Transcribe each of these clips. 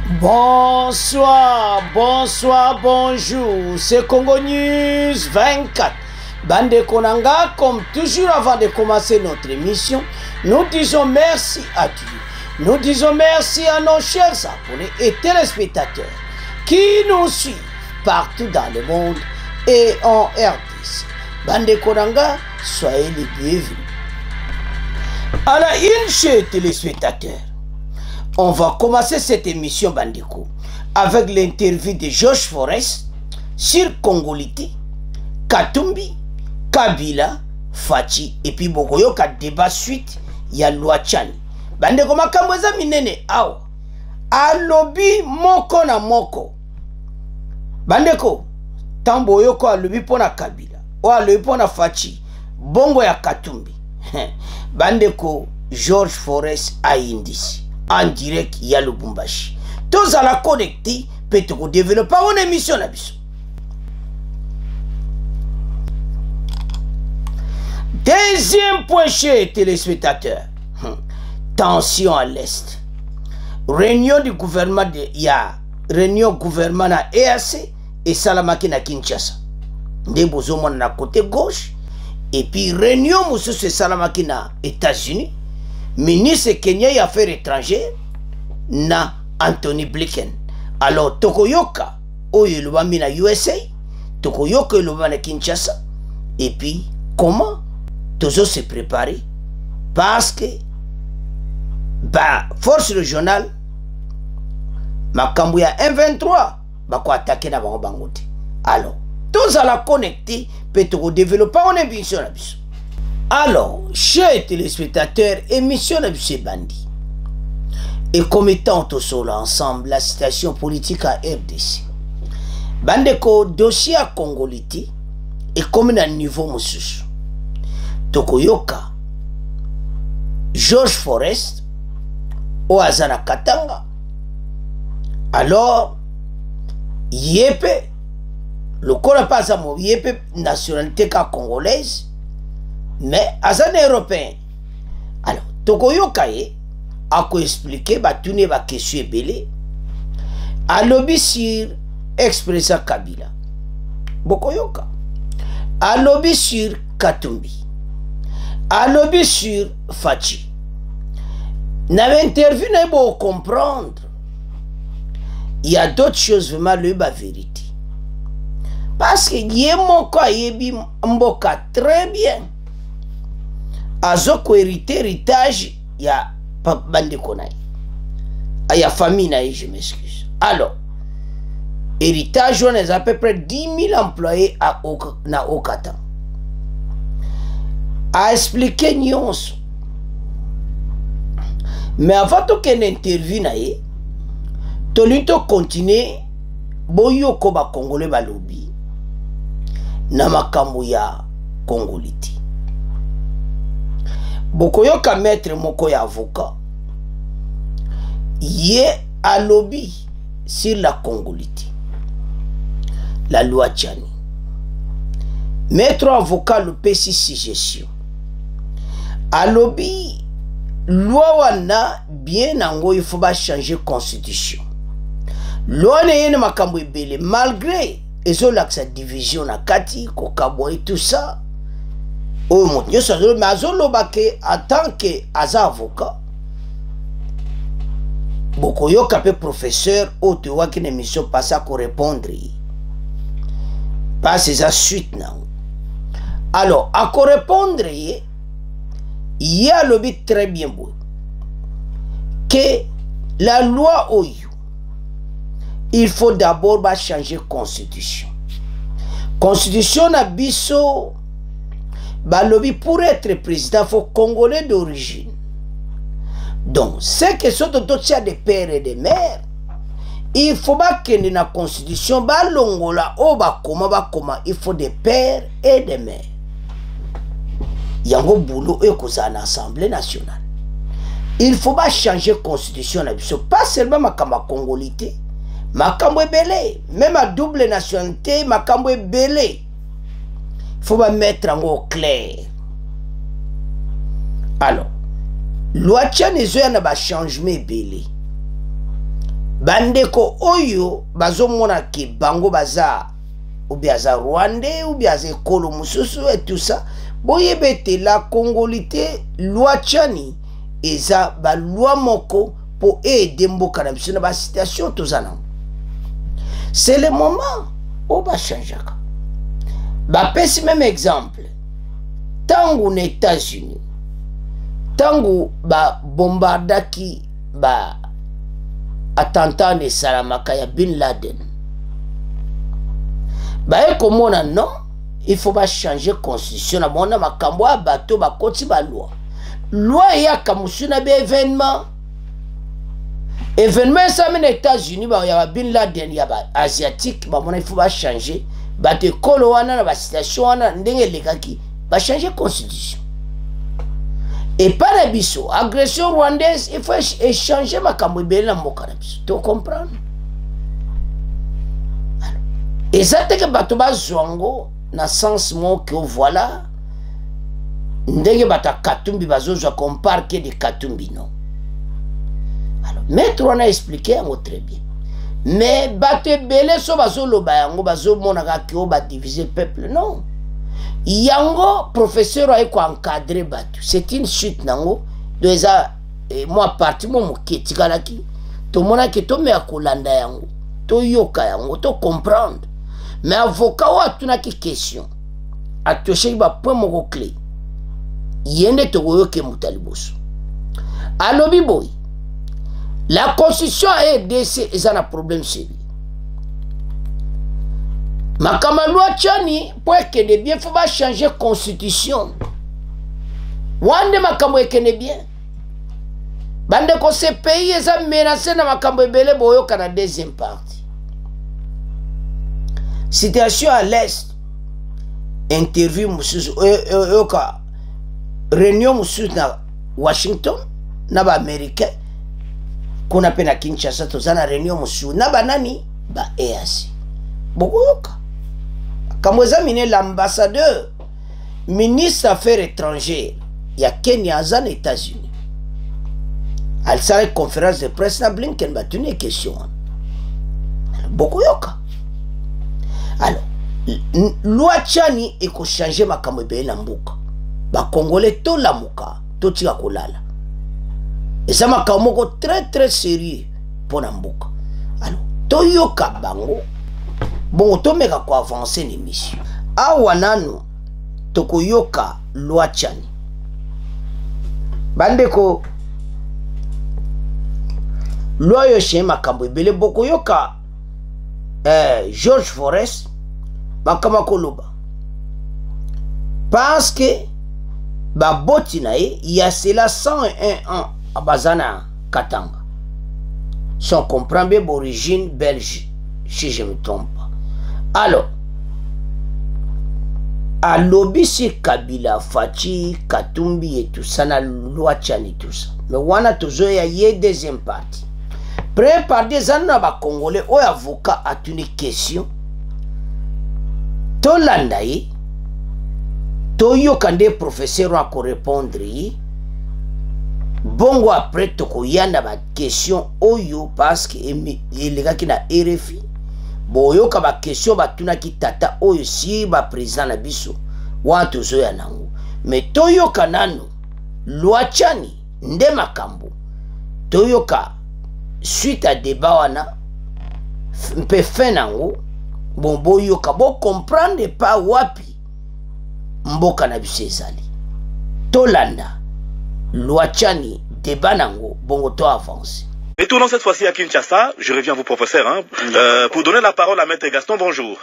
Bonsoir, bonsoir, bonjour, c'est Congo News 24. Bande Konanga, comme toujours avant de commencer notre émission, nous disons merci à Dieu. Nous disons merci à nos chers abonnés et téléspectateurs qui nous suivent partout dans le monde et en RDC. Bande Konanga, soyez les bienvenus. À la une, chers téléspectateurs, on va commencer cette émission Bandeko avec l'interview de George Forest sur Congoliti, Katumbi, Kabila, Fachi et puis Bokoyoka débat suite ya Luachani. Bandeko makamweza minene awa alobi moko na moko. Bandeko tamboyoko alobi pona Kabila o alobi pona Fachi bongo ya Katumbi. Bandeko George Forest aindisi en direct ya Lubumbashi. Tous à la connecter peut développer une émission là. Deuxième point chez téléspectateurs. Tension à l'Est. Réunion du gouvernement réunion gouvernement na EAC et Salamaki na Kinshasa. Des besoins na côté gauche et puis réunion mususu Salamaki na États-Unis. Ministre Kenya y affaires étrangères na Anthony Blinken. Alors Tokoyoka oyo lobami na USA, Tokoyoka lobami na Kinshasa. Et puis comment toujours se préparer parce que force régionale makambo ya M23 bako attaquer na bango bangote. Alors tous à la connecter peut développer une émission na biso. Alors, chers téléspectateurs, émission de M. Bandi. Et comme étant tous ensemble la situation politique à RDC. Bandeko, dossier à Congoliti, et comme un niveau Moussous. Tokoyoka, George Forest, Oazana Katanga. Alors, Yépe, le corps pas à mon Yépe, nationalité congolaise. Mais azan européen. Alors Tokoyoka a expliqué batune ba question belé a lobby sur expressa Kabila. Bokoyoka a lobby sur Katumbi. A lobby sur Fachi. N'a interview n'a pas comprendre. Il y a d'autres choses vraiment le ba vérité. Parce que yemoko yebi mboka très bien. Azoko héritage ya Bandeko naï. Ya famille naï, je m'excuse. Alors, héritage, on a à peu près 10 000 employés à Okata. A expliqué nyonso. Mais avant qu'on interview naï, tolito continue boyo koba Congolais balobi na makambo ya Congoliti. Bokoyoka maître moko ya avocat yé a lobby sur la Congoliti, la loi Tchani. Maître avocat le PC suggestion a lobby loi wana bien nango il faut pas changer constitution. Loi ne makambo ebele malgré ezola sa division na kati ko kabo et tout ça. Oh mon Dieu, mais en tant que avocat, Bokoyoka pe professeur, ou tu vois qu'une émission passe à répondre. Pas ces suite. Alors, à répondre, il y a le but très bien beau. Que la loi OYU, il faut d'abord changer la constitution. Constitution na biso. Balobi pour être président, il faut Congolais d'origine. Donc, c'est que ce dossier de pères et de mères, il faut pas que dans la constitution, balongola, il faut des pères et des mères. Yango boulot et cause en Assemblée nationale. Il faut pas changer la constitution, pas seulement ma congolité, ma belé, même à double nationalité, ma belé. Il faut pas mettre en au clair. Alors, loi Tchani a un changement belé. bandeko oyo bazomona ke bango baza ou bien aza rwandais ou bien aza ekolo mosusu et tout ça boyebete la congolité loi tchani eza ba loi moko pour aider mboka na biso na ba situation tozana. C'est le moment où ba changeaka. Ba pesi même exemple. Tangu na États-Unis. Tangu ba bombardaki ba attentat de Salamaka ya Bin Laden. Ba komona non, il faut ba changer constitution na mona makambo ya bato ba koti ba loi. Loi ya kamusuna be événement. Événement ça men États-Unis ba ya Bin Laden ya ba asiatique ba mona il faut ba changer ba te kolo wana na ba situation wana ndenge lekaki ba changer constitution. Et par la biso agression rwandaise il faut échanger makambo ebele na mboka na biso. Tu comprends? Et ça te que bato ba zongo na sens mo que voilà ndenge bata katumbi bazozwa compare que de katumbi non. Alors maître on a expliqué yango très bien. Mais bato ebele so bazoloba yango bazomonaka ke o ba diviser peuple non. Yango professeur a encadré bato. C'est une chute nango de eza moi parti mo moketikala-ki to mona ke to me akolanda yango to yoka yango to comprendre. Mais avocat ou atunaki question atosheki ba point moko clé yende to yoke mutaliboso alobi boy la constitution RDC eza na problème chez makama loi tchani pour ekende bien faut ba changer constitution wande makambo ekende bien bande ko ce pays eza menacé na makambo ebele boyoka na deuxième partie. Situation à l'est, interview mususu réunion mususu na Washington na ba américain qu'on appelle na Kinshasa tozana réunion mususu na banani ba EAC bokoyoka kamweza mine l'ambassadeur ministre affaires étrangères ya Kenya azana États-Unis al sala conférence de presse na Blinken batune question bokoyoka. Alors, loi tchani eko changer makambo ebele na mboka. Ba congolais to lamuka, to tika kolala. Et ça makambo moko très sérieux pour na mboka. Alors, to yoka bango. Bon, to meka ko avancer l'émission. Awa nanu toko yoka loi tchani. Bandeko loi yo che makambo ebele boko yoka George Forest makama koloba parce que baboti na ye il y a cela 101 ans à Bazana Katanga si on comprend bien d'origine belge si je me trompe pas. Alors à lobby c'est Kabila Fachi Katumbi et tout ça na loi tchani tout ça mais wana tozo ya ye deuxième partie. Première par des années à Congolais, ou avocat a une question. To landaye, to yo kande professeur a ko répondre. Bongo après to ko yanda ba question oyo parce que les gars qui na RFI. Boyo ka ba question ba tuna ki tata oyo si ba président na biso. Wa to zo ya nango. Mais to yo kanano loi tchani nde makambo. To yo ka suite à débat wana mpe fin nango bon boyoka bo comprendre pas wapi mboka na biso ezali tolanda loi tchani débat nango bongo to avance. Retournons cette fois-ci à Kinshasa, je reviens à vous professeur pour donner la parole à Maître Gaston. Bonjour.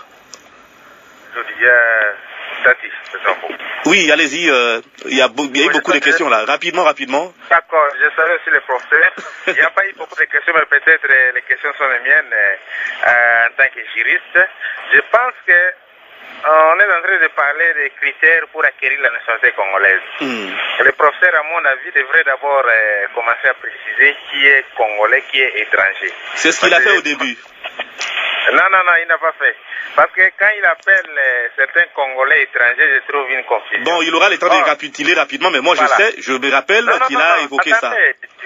Oui, allez-y, il y a eu beaucoup de questions là. Rapidement. D'accord, je savais aussi les professeurs. Il n'y a pas eu beaucoup de questions, mais peut-être les questions sont les miennes en tant que juriste. Je pense que on est en train de parler des critères pour acquérir la nationalité congolaise. Le professeur, à mon avis, devrait d'abord commencer à préciser qui est congolais, qui est étranger. C'est ce qu'il a fait au début. Non, il n'a pas fait. Parce que quand il appelle certains Congolais étrangers, je trouve une confusion. Bon, il aura le temps de récapituler rapidement, mais moi je sais, je me rappelle qu'il a évoqué ça.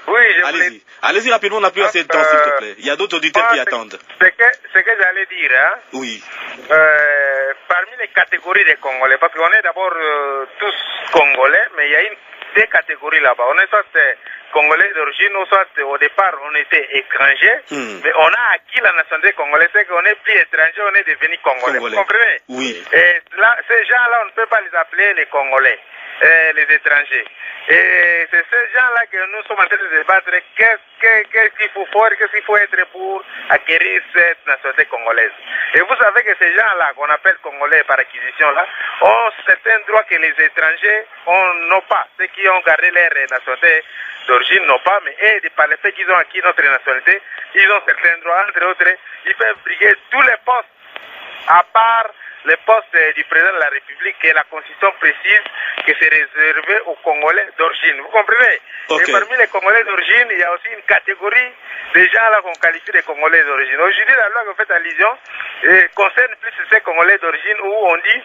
Oui, allez-y. Allez-y rapidement, on n'a plus assez de temps, s'il te plaît. Il y a d'autres auditeurs qui attendent. Ce que j'allais dire, hein, oui. Parmi les catégories des Congolais, parce qu'on est d'abord tous Congolais, mais il y a deux catégories là-bas. On est soit Congolais d'origine, ou soit au départ on était étrangers, mais on a acquis la nationalité congolaise, c'est qu'on n'est plus étranger, on est devenu Congolais. Vous comprenez? Oui. Et là, ces gens-là, on ne peut pas les appeler les Congolais, les étrangers. Et c'est ces gens-là que nous sommes en train de débattre. Qu'est-ce qu'il faut faire, qu'est-ce qu'il faut être pour acquérir cette nationalité congolaise. Et vous savez que ces gens-là, qu'on appelle Congolais par acquisition, là, ont certains droits que les étrangers n'ont pas. Ceux qui ont gardé leur nationalité d'origine n'ont pas, mais par le fait qu'ils ont acquis notre nationalité, ils ont certains droits. Entre autres, ils peuvent briguer tous les postes, à part le poste du président de la République, et la Constitution précise que c'est réservé aux Congolais d'origine. Vous comprenez? Et parmi les Congolais d'origine, il y a aussi une catégorie de gens là qu'on qualifie de Congolais d'origine. Aujourd'hui, la loi que vous faites allusion concerne plus ces Congolais d'origine, où on dit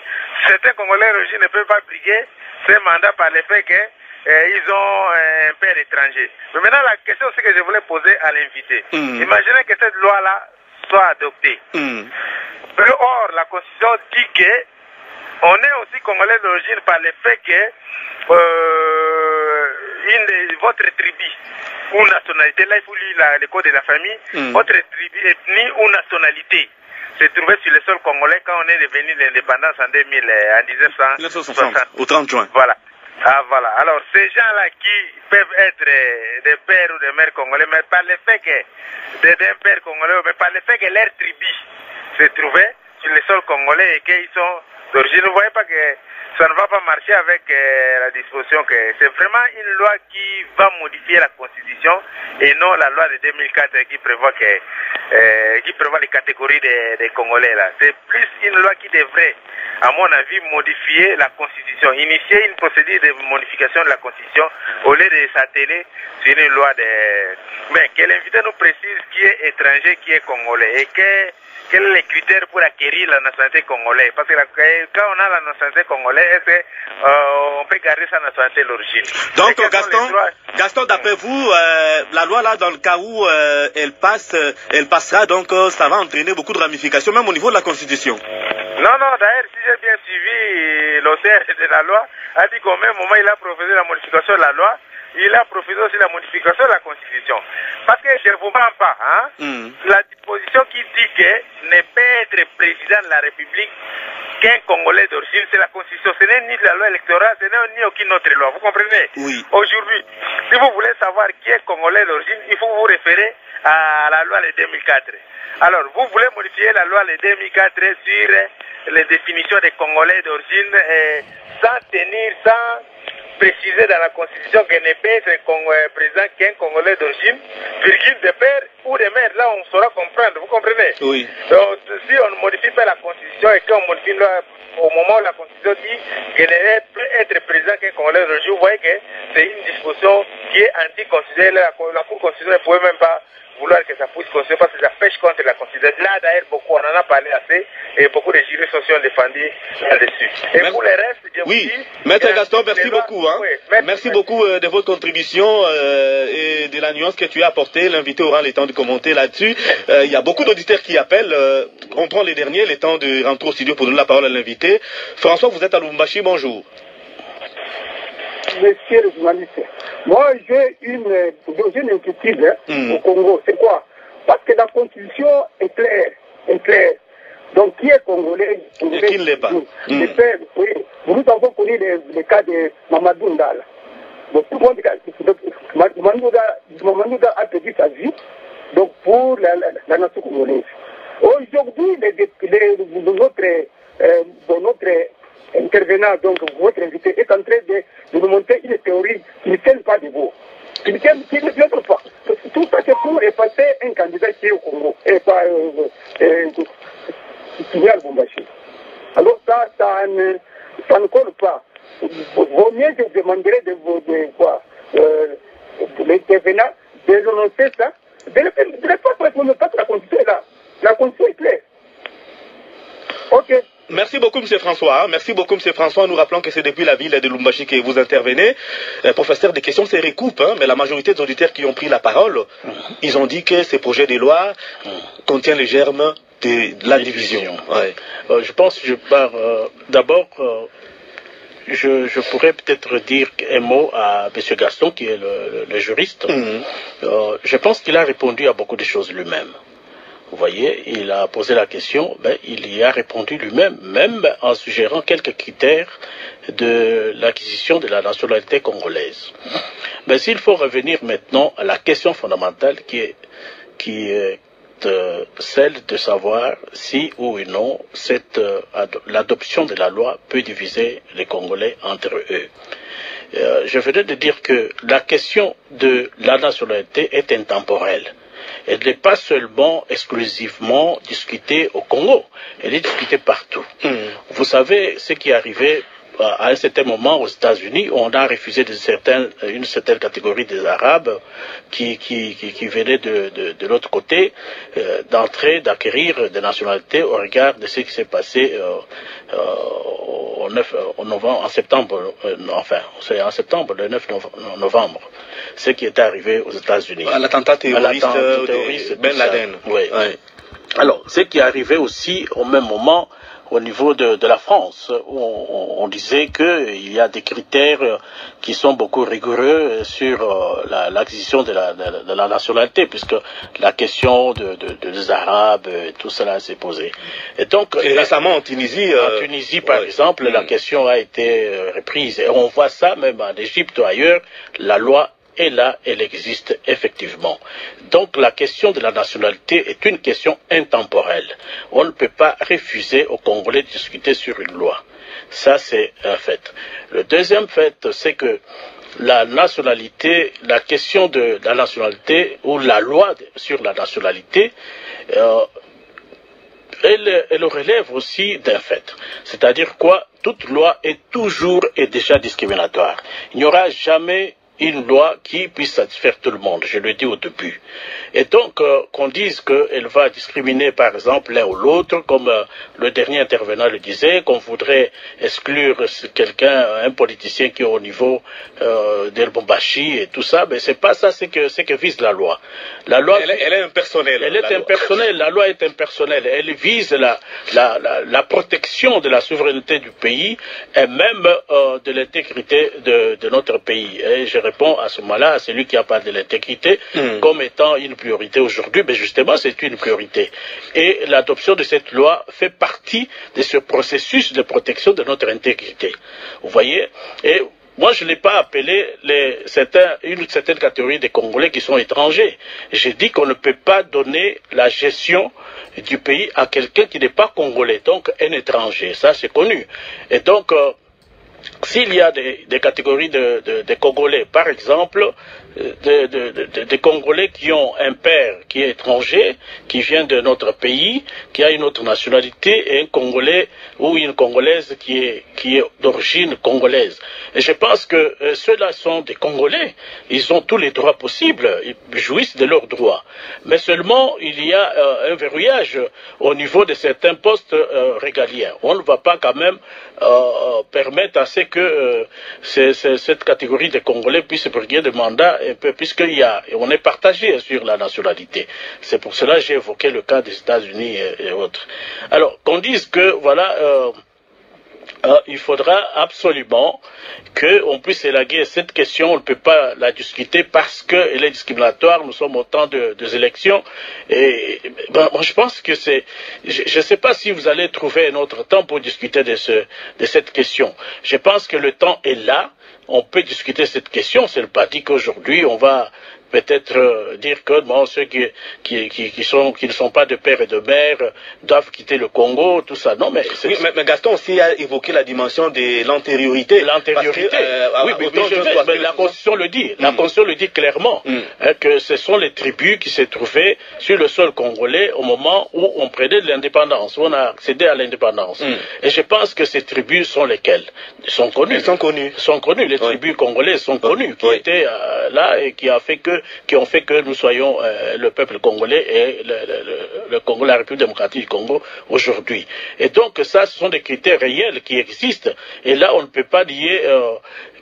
certains Congolais d'origine ne peuvent pas briguer ces mandats par le fait qu'ils ont un père étranger. Mais maintenant, la question aussi que je voulais poser à l'invité. Imaginez que cette loi-là soit adoptée. Or, la Constitution dit qu'on est aussi Congolais d'origine par le fait que votre tribu ou nationalité, là il faut lire le code de la famille, votre tribu, ethnie ou nationalité se trouvait sur le sol congolais quand on est devenu l'indépendance en 1960. Au 30 juin. Voilà. Ah, voilà. Alors, ces gens-là qui peuvent être des pères ou des mères congolais, mais par le fait que d'un père congolais, mais par le fait que leur tribu se trouvait sur le sol congolais et qu'ils sont d'origine, vous ne voyez pas que ça ne va pas marcher avec la disposition que c'est vraiment une loi qui va modifier la Constitution et non la loi de 2004 qui prévoit les catégories des Congolais là. C'est plus une loi qui devrait, à mon avis, modifier la Constitution, initier une procédure de modification de la Constitution au lieu de s'atteler sur une loi mais que l'invité nous précise qui est étranger, qui est congolais et quels sont les critères pour acquérir la nationalité congolaise. Parce que quand on a la nationalité congolaise, on peut garder sa nationalité d'origine. Donc Gaston, d'après vous, la loi là, dans le cas où elle passera, donc ça va entraîner beaucoup de ramifications, même au niveau de la Constitution. Non, d'ailleurs, si j'ai bien suivi l'auteur de la loi, a dit qu'au même moment il a proposé la modification de la loi, il a proposé aussi la modification de la Constitution. Parce que je ne vous mens pas, la disposition qui dit que ne peut être président de la République qu'un Congolais d'origine, c'est la Constitution. Ce n'est ni la loi électorale, ce n'est ni aucune autre loi. Vous comprenez? Oui. Aujourd'hui, si vous voulez savoir qui est Congolais d'origine, il faut vous référer à la loi de 2004. Alors, vous voulez modifier la loi de 2004 sur les définitions des Congolais d'origine sans préciser dans la Constitution qu'il ne peut être président qu'un Congolais d'origine, virgule de père ou de mère, là on saura comprendre, vous comprenez? Oui. Donc si on ne modifie pas la Constitution et qu'on modifie au moment où la Constitution dit qu'il ne peut être président qu'un Congolais d'origine, vous voyez que c'est une disposition qui est anticonstitutionnelle. La Cour constitutionnelle ne pouvait même pas vouloir que ça puisse continuer parce que ça pêche contre la Constitution. Là d'ailleurs beaucoup, on en a parlé assez et beaucoup de juristes sociaux ont défendu là-dessus. Et pour le reste, je vous dis... Maître Gaston, merci beaucoup. Merci beaucoup de votre contribution et de la nuance que tu as apportée. L'invité aura le temps de commenter là-dessus. Il y a beaucoup d'auditeurs qui appellent. On prend les derniers, le temps de rentrer au studio pour donner la parole à l'invité. François, vous êtes à Lubumbashi, bonjour. Monsieur le journaliste, moi j'ai une inquiétude au Congo. C'est quoi? Parce que la Constitution est claire. Donc qui est Congolais? Et qui ne l'est pas? Oui. Nous avons connu le cas de Mamadou Ndala. Donc tout le monde, Mamadou Ndala a perdu sa vie donc pour la nation congolaise. Aujourd'hui, notre intervenant, donc votre invité, est en train de nous montrer une théorie qui ne tient pas debout. Qui ne tient pas. Tout ça, c'est pour effacer un candidat qui est au Congo. Et pas qui est à Lubumbashi. Alors ça ne colle pas. Vaut mieux que je demanderais de l'intervenant de renoncer ça, de ne pas la Constitution est là. La Constitution est claire. Ok. Merci beaucoup. beaucoup, M. François. Merci beaucoup, M. François. Nous rappelons que c'est depuis la ville de Lubumbashi que vous intervenez. Professeur, des questions se recoupent, mais la majorité des auditeurs qui ont pris la parole, ils ont dit que ces projets de loi contiennent les germes de la division. Ouais. Je pense que je pars d'abord. Je pourrais peut-être dire un mot à M. Gaston, qui est le juriste. Je pense qu'il a répondu à beaucoup de choses lui-même. Vous voyez, il a posé la question, il y a répondu lui-même, même en suggérant quelques critères de l'acquisition de la nationalité congolaise. Mais s'il faut revenir maintenant à la question fondamentale qui est celle de savoir si ou non l'adoption de la loi peut diviser les Congolais entre eux. Je venais de dire que la question de la nationalité est intemporelle. Elle n'est pas seulement exclusivement discutée au Congo, elle est discutée partout. Vous savez ce qui est arrivé à un certain moment aux États-Unis, on a refusé une certaine catégorie des Arabes qui venaient de l'autre côté d'entrer, d'acquérir des nationalités au regard de ce qui s'est passé en septembre, c'est en septembre, le 9 novembre, ce qui est arrivé aux États-Unis. L'attentat terroriste de Ben Laden. Oui. Ouais. Alors, ce qui est arrivé aussi au même moment au niveau de la France, où on disait qu'il y a des critères qui sont beaucoup rigoureux sur l'acquisition de la nationalité, puisque la question des Arabes, tout cela s'est posé. Et donc, récemment en Tunisie... par exemple, la question a été reprise. Et on voit ça même en Égypte ou ailleurs, la loi est là, elle existe effectivement. Donc la question de la nationalité est une question intemporelle. On ne peut pas refuser aux Congolais de discuter sur une loi. Ça, c'est un fait. Le deuxième fait, c'est que la nationalité, la question de la nationalité ou la loi sur la nationalité, elle relève aussi d'un fait. C'est-à-dire quoi? Toute loi est toujours et déjà discriminatoire. Il n'y aura jamais une loi qui puisse satisfaire tout le monde, je le dis au début. Et donc, qu'on dise qu'elle va discriminer, par exemple, l'un ou l'autre, comme le dernier intervenant le disait, qu'on voudrait exclure quelqu'un, un politicien qui est au niveau de Lubumbashi et tout ça, mais c'est pas ça, c'est que vise la loi. La loi, elle est impersonnelle. Elle est impersonnelle, la loi est impersonnelle. Elle vise la protection de la souveraineté du pays et même de l'intégrité de notre pays. Et je réponds à ce moment-là à celui qui a parlé de l'intégrité comme étant une priorité aujourd'hui, mais justement c'est une priorité. Et l'adoption de cette loi fait partie de ce processus de protection de notre intégrité. Vous voyez? Et moi, je n'ai pas appelé une certaine catégorie de Congolais qui sont étrangers. J'ai dit qu'on ne peut pas donner la gestion du pays à quelqu'un qui n'est pas congolais, donc un étranger. Ça, c'est connu. Et donc, s'il y a des catégories de Congolais, par exemple, des Congolais qui ont un père qui est étranger, qui vient de notre pays, qui a une autre nationalité, et un Congolais ou une Congolaise qui est d'origine congolaise. Et je pense que ceux-là sont des Congolais, ils ont tous les droits possibles, ils jouissent de leurs droits. Mais seulement, il y a un verrouillage au niveau de certains postes régaliens. On ne va pas quand même permettre à ce que cette catégorie de Congolais puisse briguer des mandats, puisqu'on est partagé sur la nationalité. C'est pour cela que j'ai évoqué le cas des États-Unis et autres. Alors, qu'on dise que, voilà, il faudra absolument qu'on puisse élaguer cette question. On ne peut pas la discuter parce qu'elle est discriminatoire. Nous sommes au temps des élections. Et moi, je pense que je ne sais pas si vous allez trouver un autre temps pour discuter de cette question. Je pense que le temps est là. On peut discuter cette question. Ce n'est pas dit qu'aujourd'hui on va peut-être dire que bon, ceux qui ne sont pas de père et de mère doivent quitter le Congo, tout ça. Non, mais oui, mais Gaston aussi a évoqué la dimension de l'antériorité. L'antériorité. Oui, mais la Constitution le dit. La Constitution le dit clairement que ce sont les tribus qui se trouvaient sur le sol congolais au moment où on prenait de l'indépendance, où on a accédé à l'indépendance. Et je pense que ces tribus sont lesquelles? Sont connues. Elles sont connues. Sont connues. Les tribus congolaises sont connues, qui étaient là et qui ont fait que nous soyons le peuple congolais et le Congo, la République démocratique du Congo aujourd'hui. Et donc ça, ce sont des critères réels qui existent. Et là, on ne peut pas lier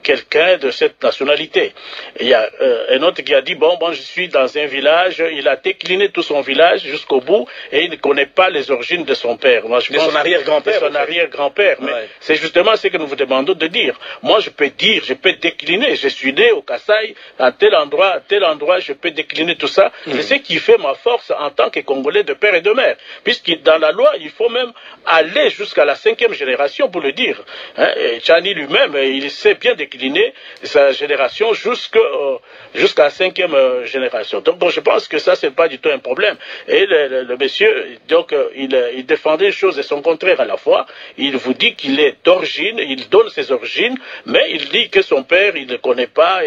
quelqu'un de cette nationalité. Il y a un autre qui a dit, bon, je suis dans un village, il a décliné tout son village jusqu'au bout et il ne connaît pas les origines de son père. Moi, je pense son arrière-grand-père. Son arrière-grand-père. Mais c'est justement ce que nous vous demandons de dire. Moi, je peux décliner. Je suis né au Kasaï, à tel endroit, je peux décliner tout ça. C'est ce qui fait ma force en tant que Congolais de père et de mère. Puisque dans la loi, il faut même aller jusqu'à la 5e génération pour le dire. Tchani lui-même, il sait bien décliner sa génération jusqu'à la 5e génération. Donc bon, je pense que ça, c'est pas du tout un problème. Et le monsieur, donc, il défendait une chose et son contraire à la fois. Il vous dit qu'il est d'origine, il donne ses origines, mais il dit que son père, il ne connaît pas,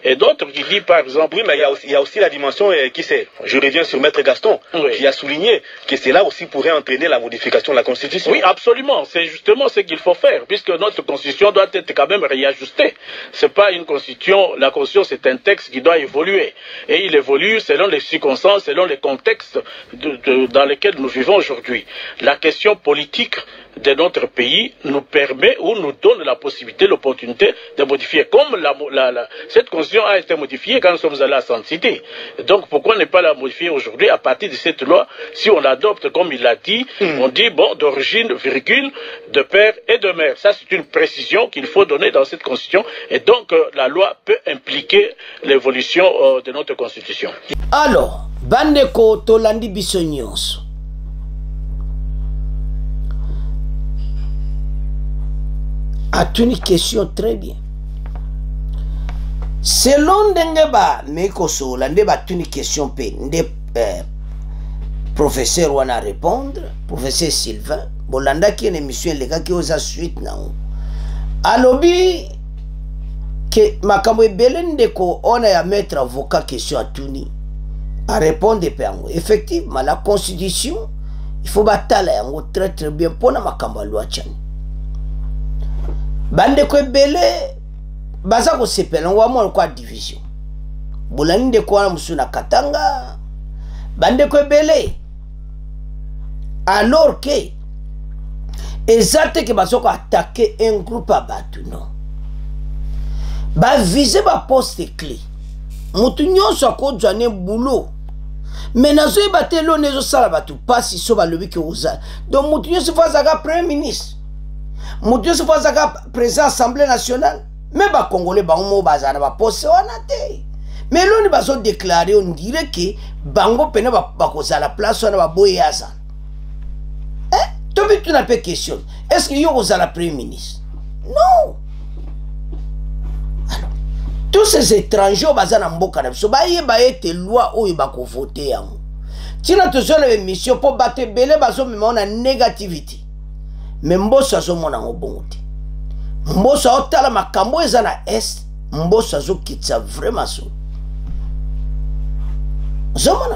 et d'autres qui disent, par exemple... Oui, mais il y a aussi la dimension, je reviens sur Maître Gaston, qui a souligné que cela aussi pourrait entraîner la modification de la Constitution. Oui, absolument. C'est justement ce qu'il faut faire, puisque notre Constitution doit être quand même réajustée. C'est pas une constitution, la constitution c'est un texte qui doit évoluer. Et il évolue selon les circonstances, selon les contextes dans lesquels nous vivons aujourd'hui. La question politique de notre pays nous permet ou nous donne la possibilité, l'opportunité de modifier. Comme cette constitution a été modifiée quand nous sommes allés à San City. Donc pourquoi ne pas la modifier aujourd'hui à partir de cette loi? Si on l'adopte comme il l'a dit, on dit bon, d'origine, virgule, de père et de mère. Ça c'est une précision qu'il faut donner dans cette constitution et donc la loi peut impliquer l'évolution de notre constitution. Alors, bandeko tolandi biso nyonso. A une question très bien. Selon Dengeba Mekoso, l'andeba une question pe professeur wana répondre, professeur Sylvain, bolanda qui est une émission les gars qui osa suite na alobi que makambo ebelende ko ona ya mettre avocat question à Tuni à répondre pe effectivement la constitution il faut batala yango très très bien pona makambo loi chani. Bande ko ebele baza ko sepela ngwa mo kwa division bolani de ko musuna katanga bande ko ebele alors que exacte que bazo ko attaquer un groupe à batu non ba viser ba poste clé mutu nyonso ko jane boulot mais nazo ebatelo nezo sala batu pasi so ba lobi ke oza donc mutu nyonso fazaka premier ministre mutu nyonso fazaka président assemblée nationale mais ba congolais bango bazana ba poste wana te mais loni bazo déclarer on dirait que bango pena ba kozala place wana ba boyaza tu n'as pas question. Est-ce qu'il y a la Premier ministre? Non. Alors, tous ces étrangers, ils ont loi où ils ont voté. Si nous avons une mission pour battre belé, nous avons une négativité. Mais nous avons une bonté. Nous avons une est, nous avons quitté vraiment. Nous avons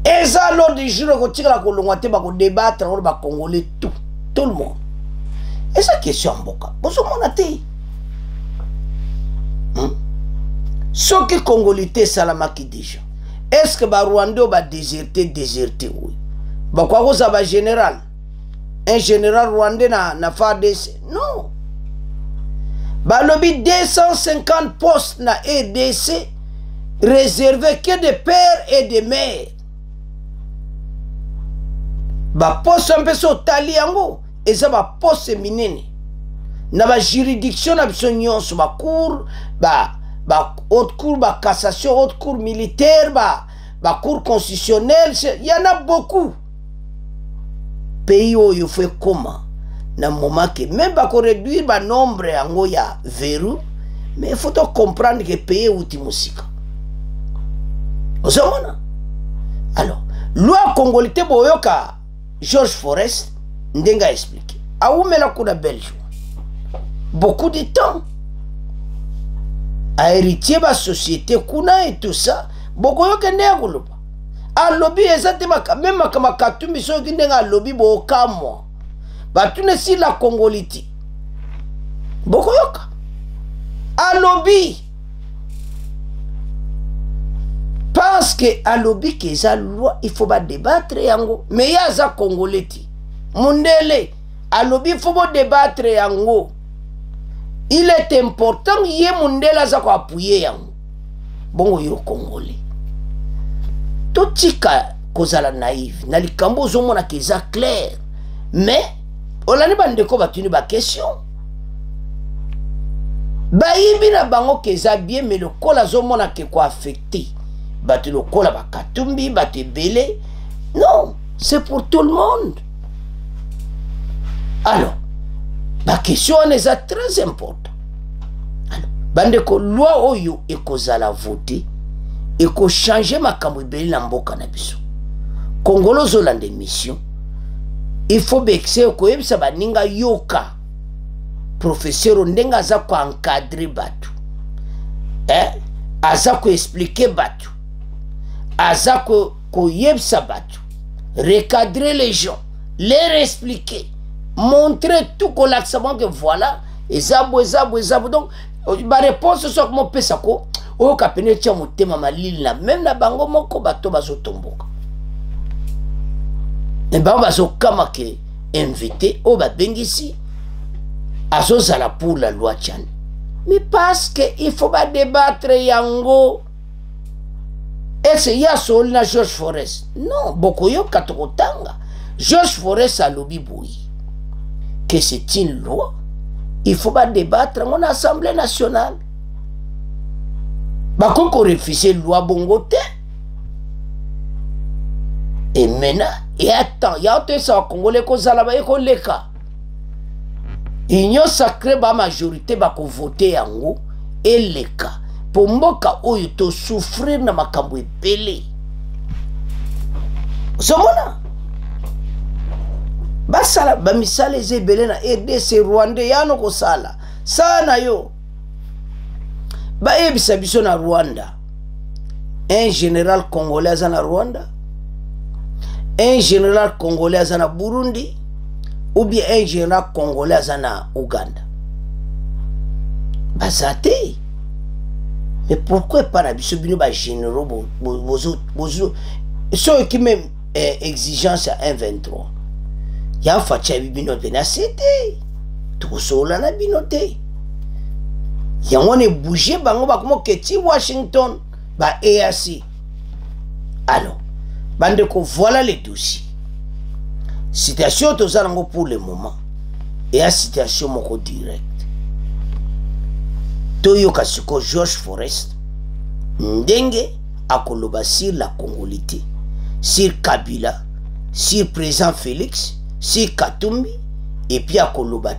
et ça, lors du jour où tu vas débattre, on va Congolais tout le monde. Et ça, question en boca. Bonjour, mon athée. Ce que Congolais, Salama qui déjà. Est-ce que Rwanda va déserter, oui. Pourquoi vous avez un général? Un général rwandais n'a pas de. Non. Balobi 250 postes na EDC réservés que des pères et des mères. Ba poste un peu so tali yango eza ba poste minene na ba juridiction na biso nyonso ba cour ba haute cour ba cassation haute cour militaire ba cour constitutionnelle il y en a beaucoup pays où il fait comment na moment que même ba ko réduire ba nombre yango ya verrou mais il faut comprendre que pays outi musika ozomona alors loi congolais boyoka George Forest ndenga expliqué. Aoumela kuna Belge. Beaucoup de temps. A héritier ba société kuna et tout ça. Boko yoke ndengulupa. A lobby ezate même kama katumbi so ndenga lobby bo kamwa. Batune si la Congoliti. Boko yoka. A lobby. puisque alobi que eza loi il faut ba débattre yango mais ya za congolais ti mundele alobi il faut ba débattre yango il est important ye mundele za ko appuyer yango bongo yo congolais to tika kozala naïve na likambo ozomona ke eza clair mais olani bandeko batuni ba question bayibi na bango ke eza bien mais lokola azomona ke ko affecté bato lokola bakatumbi bato ebele non c'est pour tout le monde alors ba question wana eza très important alors bandeko loi oyo ekozala voté ekochange makambo ebele na mboka na biso kongolo ozolanda émission il faut bekse koyebisa baninga yoka professeur ndenge aza koencadre bato aza koexplike bato aza koyebisa bato recadrer les gens leur expliquer montrer tout kolakisa bango que voilà ezabo donc baréponse so komopesa ko oyoka pene tia motema malili na même na bango moko bato bazotomboka me bango bazokama ke invité oyo babengisi azozala pour la loi tiane mais parce que il faut badébattre yango ese ya soli na George Forest non bokoyoka tokotanga George Forest alobi boyi que c'est une loi il faut badébattre yango na assemblée nationale bakoko refuser loi bongo te et maintenant et attends ya otesa bakongole kozala baye koleka union sacrée ba majorité bakovote yango eleka po mboka oyo tosouffrir na makambo ebele ozomona basala bamisala eza ebele na RDC Rwanda yano kosala sana yo bayebisa biso na Rwanda un général congolais aza na Rwanda un général congolais aza na Burundi ou bien un général congolais aza na Uganda baza te mais pourquoi pas na biso bino ba généraux bozo ceux qui même exigence à 1,23 ya facha bino bena c'était tout sola na bino te yango ne bouger bango bakomo keti Washington ba EAC alors bande ko voilà les dossiers situation tozalango pour le moment et la situation moko direct toyoka siko George Forest ndenge akoloba sur la congolité sur Kabila sur président Félix sur Katumbi et puis akoloba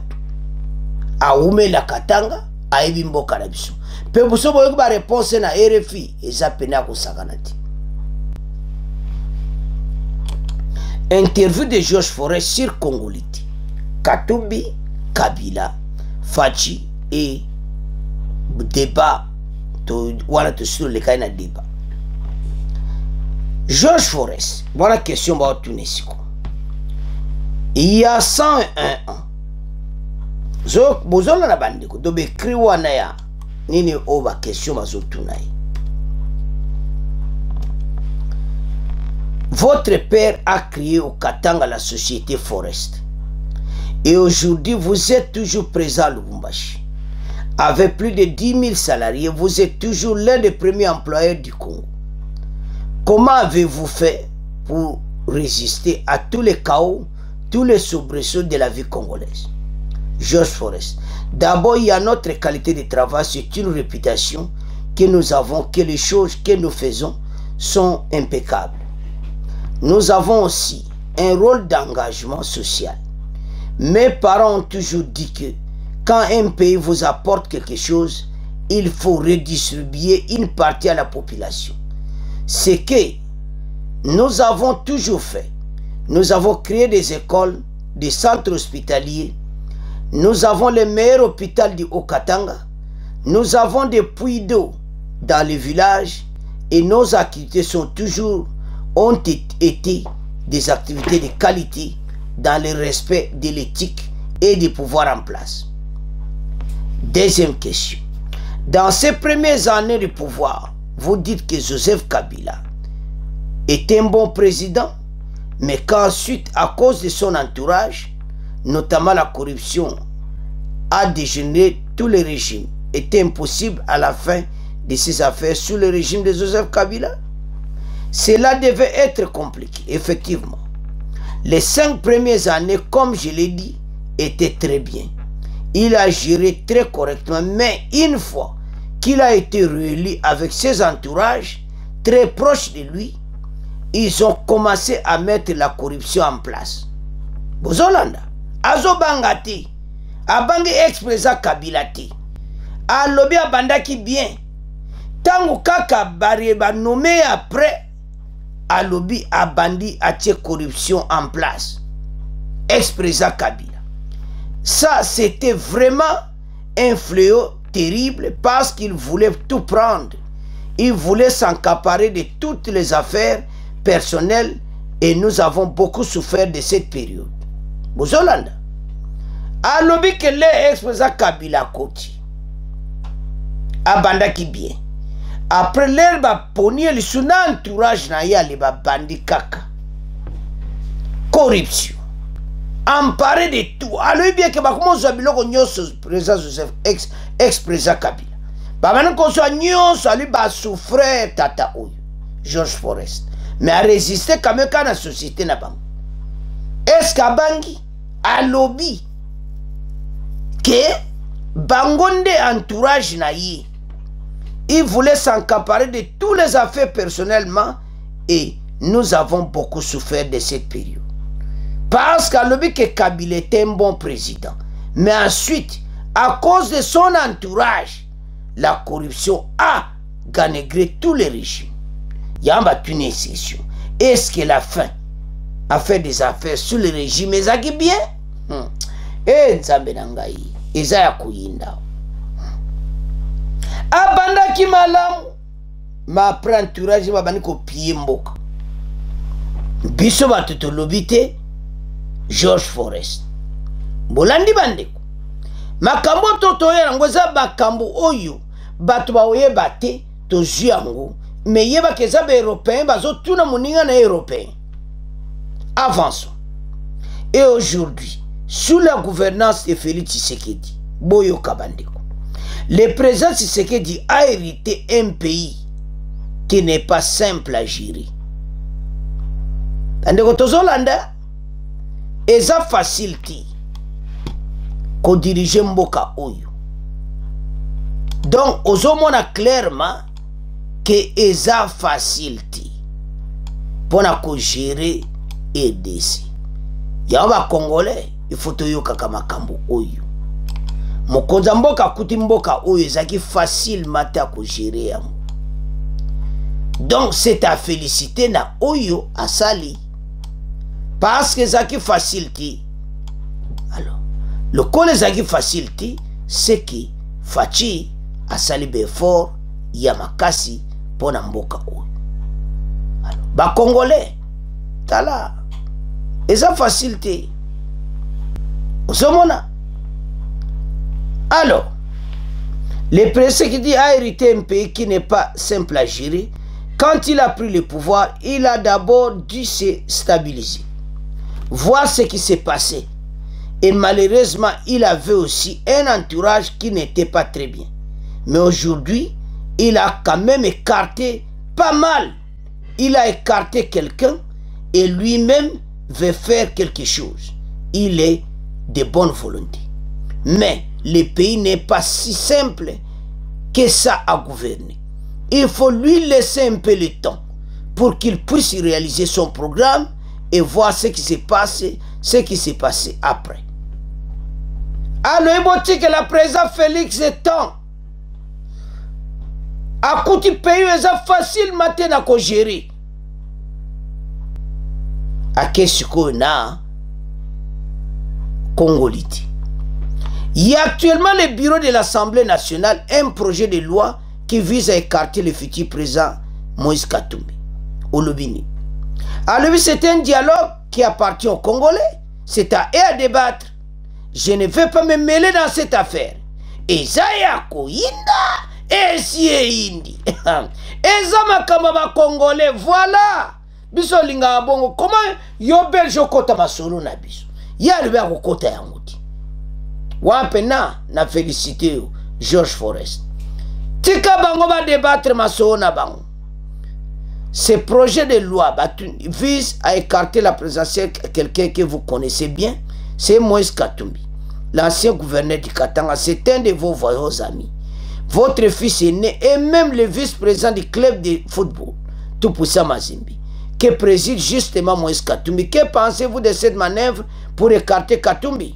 aume la katanga ayebi mboka na biso pe buso boyo ba réponse na RFI eza pena ko sakana ti interview de George Forest sur Congolité Katumbi Kabila Fachi et débat to wana to sur le cas na débat George Forest voilà question ba tunisiko il y a 101 ans zo bozola na bandeko do be kri wana ya nini oba question bazo tunai votre père a créé au Katanga la société Forest et aujourd'hui vous êtes toujours présent à Lubumbashi. Avec plus de 10 000 salariés, vous êtes toujours l'un des premiers employeurs du Congo. Comment avez-vous fait pour résister à tous les chaos, tous les soubresauts de la vie congolaise? George Forest. D'abord, il y a notre qualité de travail, c'est une réputation que nous avons, que les choses que nous faisons sont impeccables. Nous avons aussi un rôle d'engagement social. Mes parents ont toujours dit que quand un pays vous apporte quelque chose, il faut redistribuer une partie à la population. C'est que nous avons toujours fait. Nous avons créé des écoles, des centres hospitaliers. Nous avons le meilleur hôpital du Haut-Katanga. Nous avons des puits d'eau dans les villages et nos activités ont été des activités de qualité dans le respect de l'éthique et du pouvoir en place. Deuxième question. Dans ces premières années du pouvoir, vous dites que Joseph Kabila était un bon président, mais qu'ensuite, à cause de son entourage, notamment la corruption, a dégénéré tous les régimes. Était impossible à la fin de ses affaires sous le régime de Joseph Kabila. Cela devait être compliqué, effectivement. Les 5 premières années, comme je l'ai dit, étaient très bien. Il a géré très correctement, mais une fois qu'il a été réélu avec ses entourages, très proches de lui, ils ont commencé à mettre la corruption en place. Bozolanda, Azo Bangati, Abangi Expresa Kabilati, Alobi Abandaki bien, Tango Kaka Barieba nommé après, Alobi Abandi a tiré corruption en place. Expresa Kabila. Ça, c'était vraiment un fléau terrible parce qu'il voulait tout prendre. Il voulait s'accaparer de toutes les affaires personnelles et nous avons beaucoup souffert de cette période. Bozolanda. Alobi que les expresa Kabila Koti. Abandaki bien. Après l'herbe a pogné le son entourage na ya le bandi kaka. Corruption. Emparé de tout. Alors bien que comment Zabiloko Nyos président Joseph ex-président Kabila. Maintenant qu'on soit Nyos, lui va souffrir Tata Oyo, George Forest. Mais à résister quand même quand la société n'a pas. Est-ce qu'à Bangi, à lobby, que Bangonde entourage naïe, il voulait s'accaparer de tous les affaires personnellement et nous avons beaucoup souffert de cette période. Parce qu'à lobby que Kabila était un bon président. Mais ensuite, à cause de son entourage, la corruption a gagné tous les régimes. Il y a une exception. Est-ce que la fin a fait des affaires sous le régime ezaki bien? Eh, nzambe nangai, eza ya kuyinda. Abandaki malamu, ma après entourage babani ko pied mboka. Biso batuto lobite George Forest. Bolandi bandeko. Makambo toto yango za bakambo oyo batu baoyeba te tozwi yango. Mais yeba keza ba européen bazo tuna moninga na européen. Avançons. Et aujourd'hui, sous la gouvernance de Félix Tshisekedi, Boyo Kabandeko, le président Tshisekedi a hérité un pays qui n'est pas simple à gérer. Andeko tozolanda eza facile ti ko diriger mboka oyo. Donc ozomona clairement que eza facile ti pona ko gérer RDC. Yaba Congolais, il faut to yoka kama kambo oyo. Mokonza mboka kuti mboka oyo ezaki facile mata ko gérer yango. Donc c'est à féliciter na oyo asali. Parce que zaki facilité. Alors, le col zaki facilité, c'est que Fachi a sali befort Yamakasi pour mboka oyo. Alors, ba Congolais, tala, eza facilité. Osomona. Alors, le président qui dit a hérité un pays qui n'est pas simple à gérer. Quand il a pris le pouvoir, il a d'abord dû se stabiliser. Voir ce qui s'est passé. Et malheureusement, il avait aussi un entourage qui n'était pas très bien. Mais aujourd'hui, il a quand même écarté pas mal. Il a écarté quelqu'un et lui-même veut faire quelque chose. Il est de bonne volonté. Mais le pays n'est pas si simple que ça à gouverner. Il faut lui laisser un peu le temps pour qu'il puisse réaliser son programme et voir ce qui s'est passé après. Alors, il dit que la présidente Félix est temps. À côté du pays, c'est facile maintenant à gérer. À qu'est-ce qu'on a Congolite. Il y a actuellement le bureau de l'Assemblée nationale un projet de loi qui vise à écarter le futur président Moïse Katumbi au Lobini. Alors c'est un dialogue qui appartient aux Congolais. C'est à eux à débattre. Je ne vais pas me mêler dans cette affaire. Ezaya Koyinda, Esie Indi. Ezama Kamaba Congolais, voilà. biso linga bongo comment yo belge okota masolo na biso ya le ba kokota yango ti wa pena na félicité George Forest tika bango ba débattre masolo na bango. Ce projet de loi vise à écarter la présidentielle quelqu'un que vous connaissez bien, c'est Moïse Katumbi, l'ancien gouverneur du Katanga. C'est un de vos voyous amis. Votre fils aîné et même le vice-président du club de football, Tout-Puissant Mazembe, qui préside justement Moïse Katumbi. Que pensez-vous de cette manœuvre pour écarter Katumbi?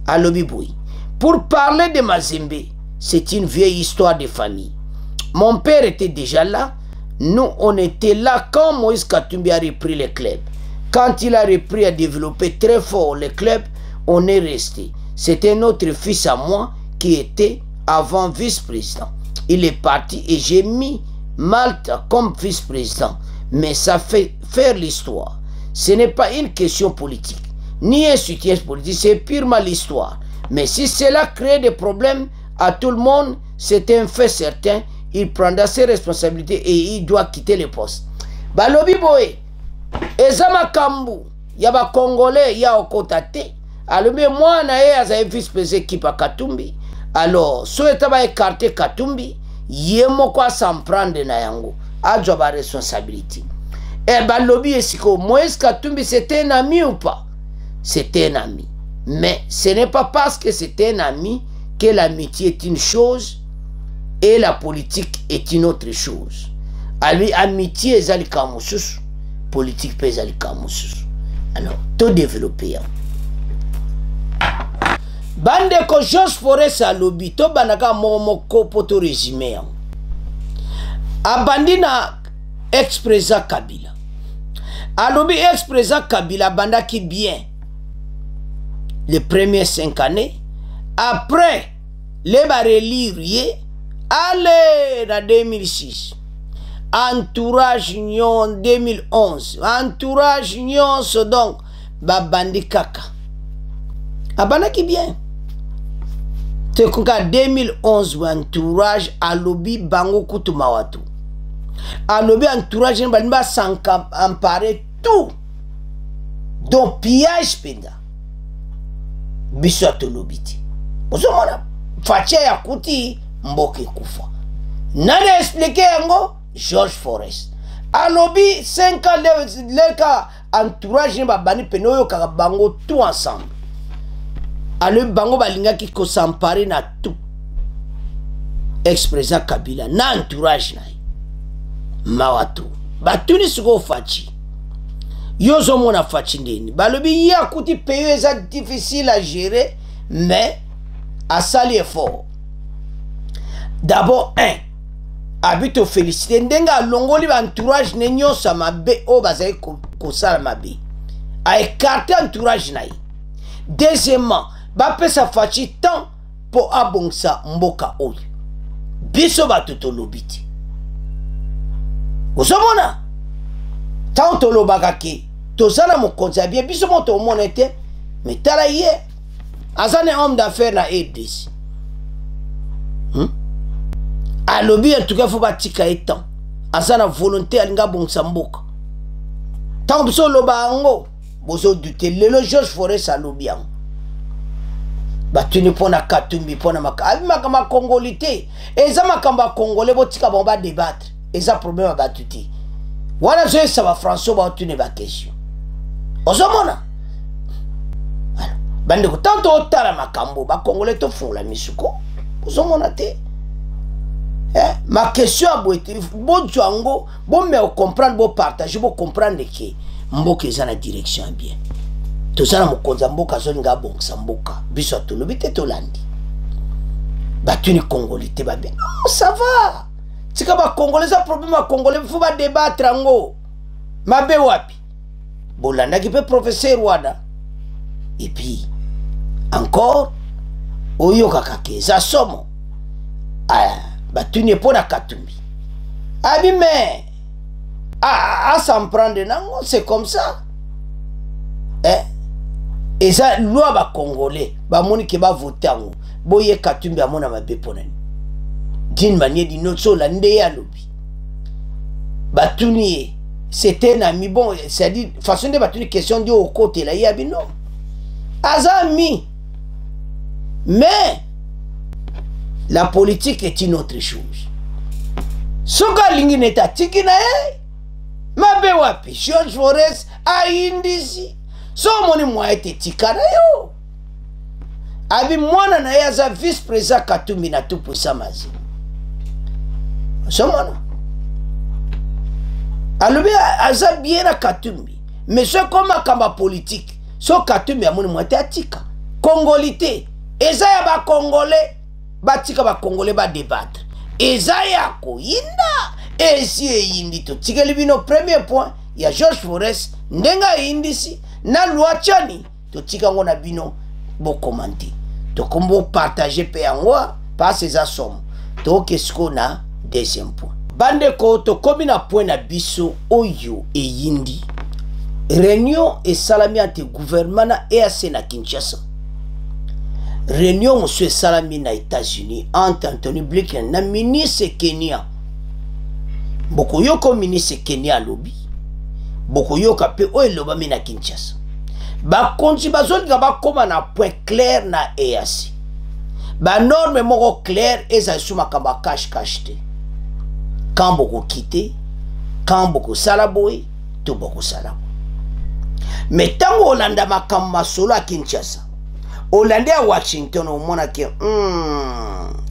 À Lobiboui. Pour parler de Mazembe, c'est une vieille histoire de famille. Mon père était déjà là. Nous, on était là quand Moïse Katumbi a repris le club. Quand il a repris à développer très fort le club, on est resté. C'était notre fils à moi qui était avant vice-président. Il est parti et j'ai mis Malte comme vice-président. Mais ça fait faire l'histoire. Ce n'est pas une question politique, ni un soutien politique, c'est purement l'histoire. Mais si cela crée des problèmes à tout le monde, c'est un fait certain. Il prendra ses responsabilités et il doit quitter le poste. Balobi boy, ezama kambu, yaba congolais ya okotate. Alobi moi na ye aza vice-président qui pa Katumbi. Alors, so etaba écarter Katumbi, yemo kwa s'en prendre na yango. Adjo ba responsabilité. Et balobi esiko Moïse Katumbi c'était un ami ou pas? C'était un ami. Mais ce n'est pas parce que c'était un ami que l'amitié est une chose et la politique est une autre chose. Amitié ezali kamususu, politique pe ezali kamususu. Alors, tout développer. Bande ko George Forest alobi to banaka momoko poto résumé. Abandina ex-président Kabila. Alobi ex-président Kabila bandaki bien les premières 5 années. Après, les barreliers, allez dans 2006. Entourage Union 2011. Entourage Union, donc, babandi kaka. Abandaki bien. C'est comme 2011 entourage alobi bango kutumawatu. Alobi entourage n'balima s'emparer tout. Donc pillage penda. Bisoto lobiti. Ozomona fatia ya kuti mboke kufa. Nani expliqué yango? George Forest. Alobi 5 ans leka entourage n'babani penoyo kaka bango tout ensemble. Alobi bango balinga ki ko s'emparer na tout. Ex-président Kabila na entourage na mawatu. Batuni suko fachi. Yozo mona fachi ndeni. Balobi ya kuti payo eza difficile à gérer, mais à sali effort. D'abord, habite féliciter. Ndenga longoli ba entourage ne nyosa mabe o bazai ko sala mabe. A écarter entourage na. Deuxièmement, ba pesa fachi tant pour abongsa mboka oyo. Biso batuto lobiti. Ozomona tant to lobaka ke tozala mokonzi bien biso moto monete mais tala ye azane homme d'affaires na EDC. Alobi en tout cas faut batika etan azana volonté alinga bongsa mboka tant biso loba ngo bozo douter lelo George Forest alobi yango batuni pona Katumbi pona makama congolité eza makamba congolais botika bomba débattre eza problème batuti wana zo ça va François ba tuni ba question ozomona alors bande ko tanto otala makambo ba congolais to fungula misuko ozomona te ma question a boité bo django bo me comprendre bo partager bo comprendre que mboka eza na direction bien tozana mokonza mboka zo nga bongsa mboka biso to lobite to landi batuni congolité ba bien non ça va tika ba congolais a problème a congolais faut ba débattre ngo mabe wapi bolanda ki pe professeur wada et puis encore oyo kakake za somo batuni pona Katumbi abi mais à s'en prendre nango c'est comme ça et ça loi ba congolais ba moni ke ba voter ngo boye Katumbi amona mabe ponani d'une manière d'une autre la nde ya lobi batuni c'était un ami bon, c'est-à-dire façon de battre une question de au côté là, il y a bino azami. Mais la politique est une autre chose. Soka lingi neta tiki na mabe wapi George Forest a indisi so moni mwa ete tika na yo abi mwana na ye aza vice président Katumbi na tout pour ça mazi so mwana alobi aza bien na Katumbi mais ce comme kamba politique so Katumbi amoni mwa ete atika congolité eza ya ba congolais batika ba congolais ba débattre eza ya koyinda esi eyindi to tikeli bino premier point ya George Forest ndenga indisi na loi chani to tikango na bino bo commenter to kombo partager pe yango pas ces assom to kesko na deuxième point bande ko to komi na point na biso oyo eyindi réunion et salami ante gouvernement na EAC na Kinshasa. Réunion monsieur salami na États-Unis entre Anthony Blinken na ministre Kenya. Boko yoko ministre Kenya lobby. Boko yoka pe o eloba na Kinshasa. Ba konti bazoli ba koma na point clair na EAC. Ba norme moko clair eza suma kamba cash te. Quand boko quitter, quand boko salaboy, to boko salabo. Mais tango Olanda makamba solo a Kinshasa. Hollande à Washington au mona ke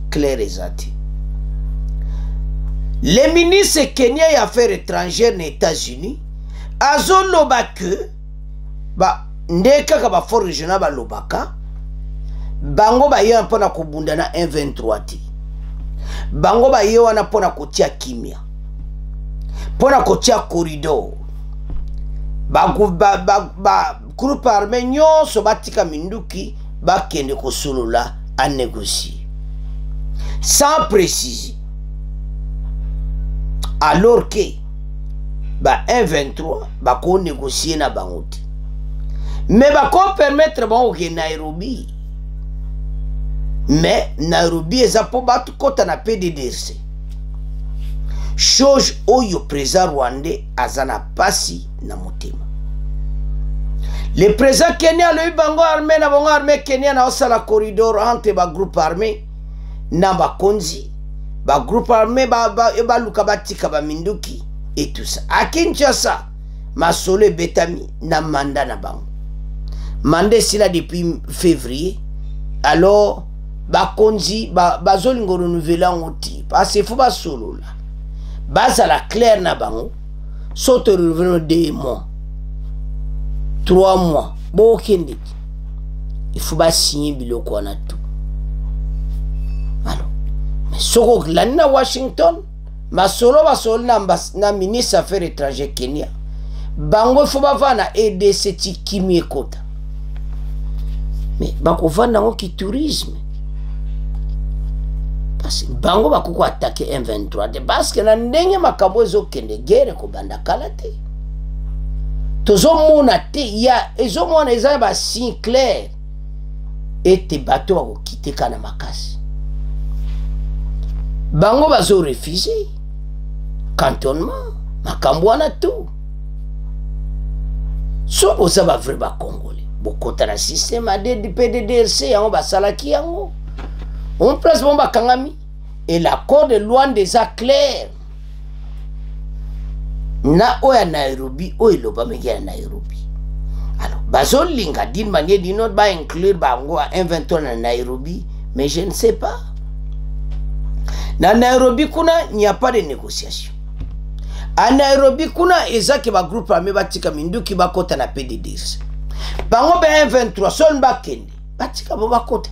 clair ezati. Le ministre Kenya ya affaires étrangères aux États-Unis azoloba que ba ndeka ka ba fort régional ba lobaka bango ba ye mpona kobunda na 123 ti. Bango ba ye wana mpona kotia kimia. Mpona kotia corridor. Ba groupe armé nyonso batika minduki bakende kosolola à négocier sans préciser alors que ba 123 bako négocier na bangoti mais bako permettre bon ke Nairobi mais Nairobi eza po batu kota na PDDRC chose oyo président rwandais azana pasi na motema. Le président Kenya le bango armé Kenya na osala corridor entre ba groupe armé na ba konzi ba groupe armé ba luka batika ba minduki et tout ça. A Kinshasa masole betami na manda na bango. Mandé sila depuis février. Alors ba konzi ba zolingo renouveler ngoti parce que faut ba solo là. Basa la clair na bango. Soto renouveler 2 mois. 3 mois. Bon, il faut pas signer biloko wana tout. Alors, mais soko lana Washington, masolo na ministre affaires étrangères Kenya. Bango faut pas vana aider cette kimi kota. Mais bako vana ngoki tourisme. Parce que bango bako ko attaquer M23 parce que na ndenge makabo ezokende guerre ko banda kalate. Tozo mona te ya ezo mona eza ba signe clair et te bateau ko quitter kana makasi. Bango bazo refuser cantonnement makambo wana tout. So boza ba vrai ba congolais. Bokota na système de PDDRC yango basalaki yango. On place bomba kangami et l'accord de Luanda des clair. Na oya Nairobi oiloba megia Nairobi. Alors bazolinga d'une manière d'une autre ba inclure bango à 123 na Nairobi, mais je ne sais pas. Na Nairobi kuna il n'y a pas de négociation. À Nairobi kuna ezaki ba groupe armé batika minduki bakota na PDDRC. Bango ba 123 son bakende batika bo bakota.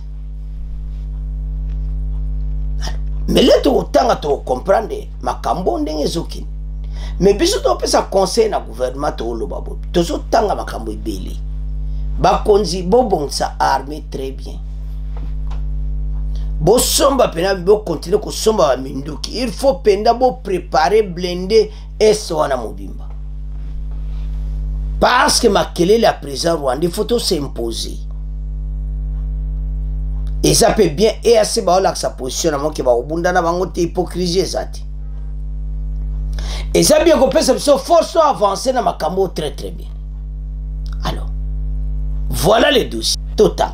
Mais là tu otanga to comprendre makambo ndenge zokini. Mais biso to pesa conseil na gouvernement to loba bo. Tozo tanga makambo ibele. Ba konzi bobonsa armée très bien. Bo somba pena bo continuer ko somba minduki. Il faut penda bo préparer blindé et wana mobimba. Parce que makele la président rwandais faut to s'imposer. Et ça peut bien et assez ba la sa position na mo ke ba obunda na bango te hypocrisie zati. Et ça bien qu'on peut se force avancer dans ma cambo très bien. Alors, voilà les dossiers. Total.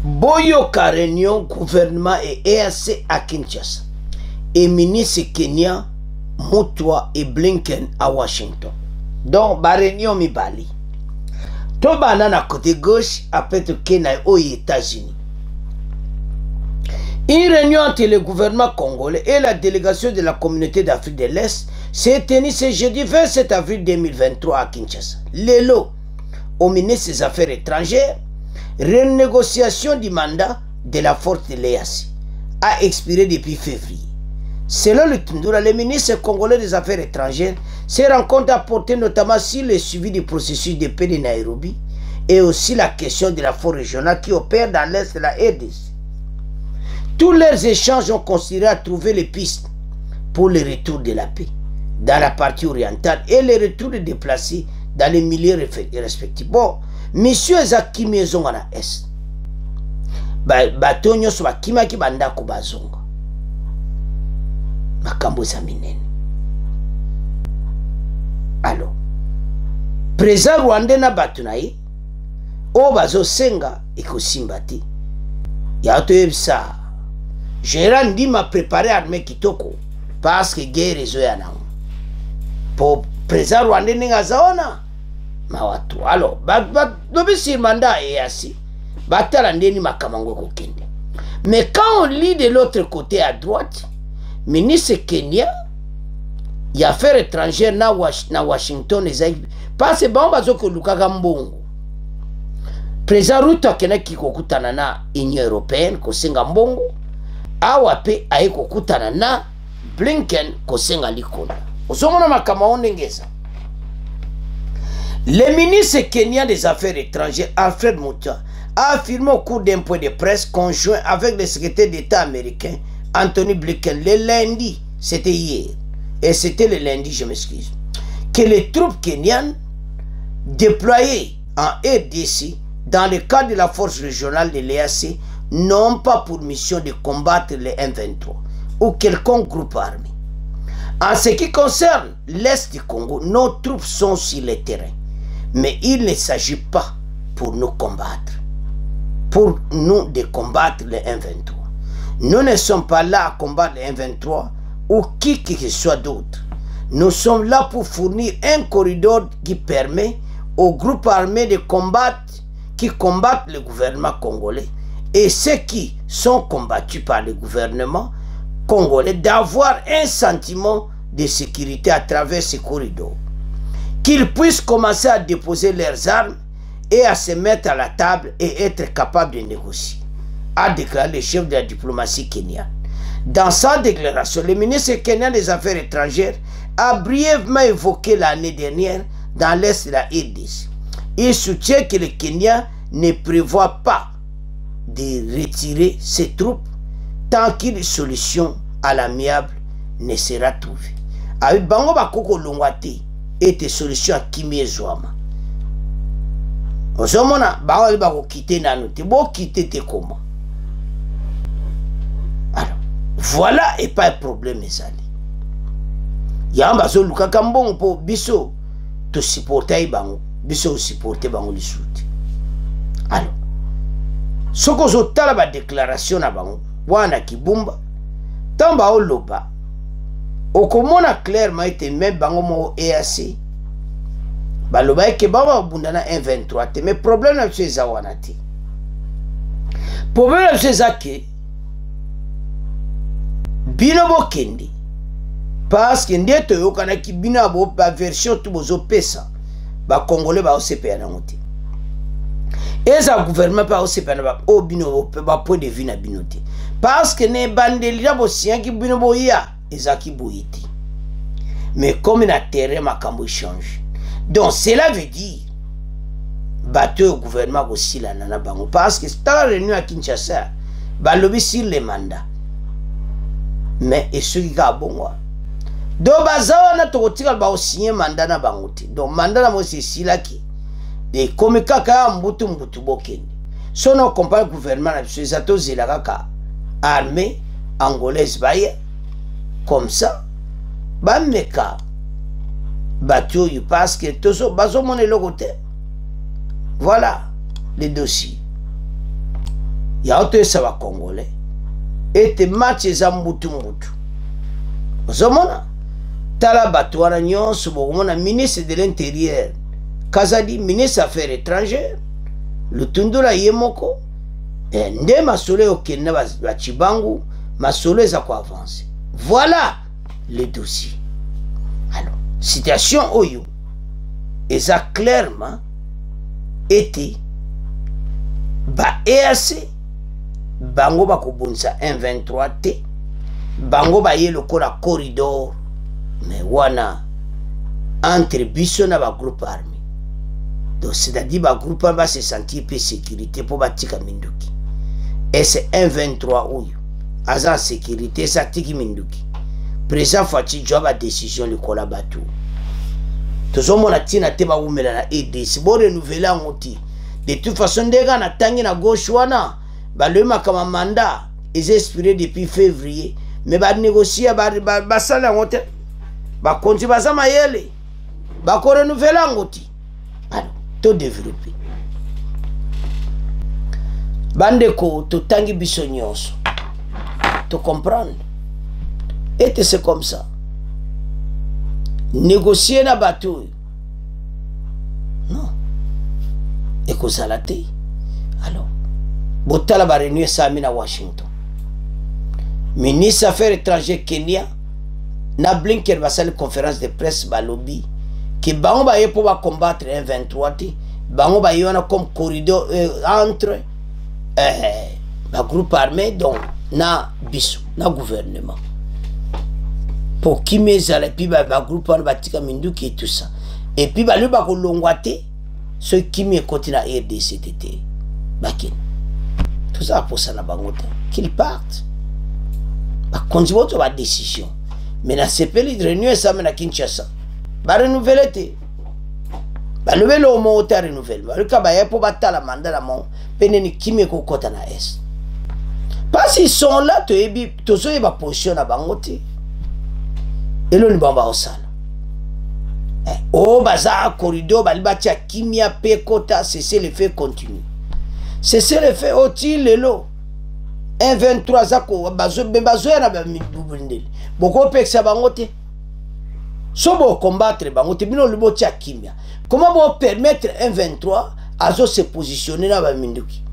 Boyoka réunion gouvernement et EAC à Kinshasa. Et ministre Kenya, Mutwa et Blinken à Washington. Donc, la réunion mi bali. Tout banana côté gauche après tout Kenya aux États-Unis. Une réunion entre le gouvernement congolais et la délégation de la communauté d'Afrique de l'Est s'est tenue ce jeudi 27 avril 2023 à Kinshasa. L'élo au ministre des Affaires étrangères, renégociation du mandat de la force de l'EAC a expiré depuis février. Selon le Tundura, le ministre congolais des Affaires étrangères, ces rencontres a porté notamment sur le suivi du processus de paix de Nairobi et aussi la question de la force régionale qui opère dans l'est de la RDC. Tous leurs échanges ont considéré à trouver les pistes pour le retour de la paix dans la partie orientale et le retour des déplacés dans les milieux respectifs. Bon, monsieur Ezaki Mezonga na Est. Batonyo soba kimaki bandako bazonga. Makambo za minene. Alors, président Rwanda na batunaye o bazo senga ekosimba te. Ya to yebisa. Gérard Ndima préparé armée kitoko parce que guerre ezo ya nango. Pour président Rwanda ninga zaona mawatu. Alors, dobi sur mandat EAC, batala ndeni makamango kokende. Mais quand on lit de l'autre côté à droite, ministre Kenya, y affaires étrangères na Washington parce que bon bazoko lukaka mbongo. Président Ruto akena kikokutana na Union européenne kosenga mbongo, awape aye kokutana na Blinken kosenga likonda. Osomona makama ndengeza. Le ministre kenyan des Affaires étrangères, Alfred Mutua, a affirmé au cours d'un point de presse conjoint avec le secrétaire d'État américain, Anthony Blinken, le lundi, c'était hier, et c'était le lundi, je m'excuse, que les troupes kenyanes déployées en RDC dans le cadre de la force régionale de l'EAC n'ont pas pour mission de combattre les M23 ou quelconque groupe armé. En ce qui concerne l'Est du Congo, nos troupes sont sur le terrain. Mais il ne s'agit pas pour nous combattre, pour nous de combattre les M23. Nous ne sommes pas là à combattre les M23 ou qui que ce soit d'autre. Nous sommes là pour fournir un corridor qui permet aux groupes armés de combattre, qui combattent le gouvernement congolais et ceux qui sont combattus par le gouvernement congolais d'avoir un sentiment de sécurité à travers ces corridors. Qu'ils puissent commencer à déposer leurs armes et à se mettre à la table et être capables de négocier, a déclaré le chef de la diplomatie kenyane. Dans sa déclaration, le ministre kenyan des Affaires étrangères a brièvement évoqué l'année dernière dans l'est de la RDC. Il soutient que le Kenya ne prévoit pas de retirer ses troupes tant qu'une solution à l'amiable ne sera trouvée. Avec Bango Bakoko Longwate et des solutions à Kimi Zouama. Ozomona, Bango Bako quitter Nanote, bon quitter te comment? Alors, voilà et pas un problème, mes amis. Yamba zo lukaka mbongo po biso to supporter Bango, biso supporter Bango li soute. Alors, soko zo tala ba déclaration na Bango, wana kibumba, tamba oloba. Okomona clairement ete même bango mo EAC baloba eke baba bundana 1-23 mais problème na biso eza wana te. Problème na biso eza ke bino bokende parce que nde toyokanaki bino abo ba version tu bozopesa bakongole baosepela nango te. Eza gouvernement pa osepela ba o bino ba point de vue na bino te parce que ne bandeli na bosiyanki bino boya ezaki boyiti. Mais comme la terre makambo change. Donc cela veut dire bateau au gouvernement aussi la nana bango parce que c'est la réunion à Kinshasa balobi sur les mandats. Mais et ceux qui a bon donc bazawa na tokotika ba signer mandat na bango te. Donc mandat na mo c'est sila ki de comme kaka mbutu bokende. Sono compagnie gouvernement na biso zato zela kaka armée angolaise baye. Comme ça, bameka bateau parce que tozo bazo mon côté. Voilà les dossiers. Il y a autre ça va congolais. Et te match zambutu mbutu. Ozomona tala bateau na nyonso bomona ministre de l'intérieur. Kazadi ministre des affaires étrangères. Le tundula yemoko. Nde masolo okende ba chibangu masolo eza ko avancer. Voilà les dossiers. Alors, situation oyo eza clairement été ba EAC bango ba kobonisa 123 T bango ba ye lokola corridor mais wana entre biso na ba groupe armé. Donc c'est-à-dire ba groupe va se sentir peu sécurité pour batika minduki. Et c'est 123 oyo aza sécurité ça tiki minduki. Président Fati job a décision le kolabatu. Tozo mona tina te ba umela na EDC bo renouveler ngoti. De toute façon ndega na tangi na gauche wana ba le makama mandat ils expiré depuis février mais ba négocier ba sala ngote ba konti ba za mayele ba ko renouveler ngoti. Alors to développer bandeko to tangi biso nyonso to comprendre. Et c'est comme ça. Négocier na bateau. Non. Et que ça l'a été. Alors, Botala va réunir ça à Washington. Ministre des Affaires étrangères Kenya, na Blinken va faire une conférence de presse ba lobby que bango ba pour combattre un 23 T, bango ba yona comme corridor entre ba groupe armé donc na biso na gouvernement. Pour qui mes et puis ba groupe on batika minduki et tout ça et puis ba le ba ko longwate ce qui me continue à RDCTT bakin tout ça pour ça na bangota qu'ils partent ba konzi woto ba décision mais na sepeli réunion ça na Kinshasa ba renouveler te ba le velo mo ta renouveler ba le ka ba pour batala mandat mon peneni kimi ko kota na est parce qu'ils sont là to ebi to so ba position na bangote. Et l'on bamba au sala. Oh, baza corridor, balibatia kimia pekota, c'est le fait continue. C'est le fait oti lelo. 123 zako, bazo na bubundeli. Boko peksa bangote. Sobo combattre bangote, bino libotia kimia. Comment bon permettre 123 à se positionner dans la minduki?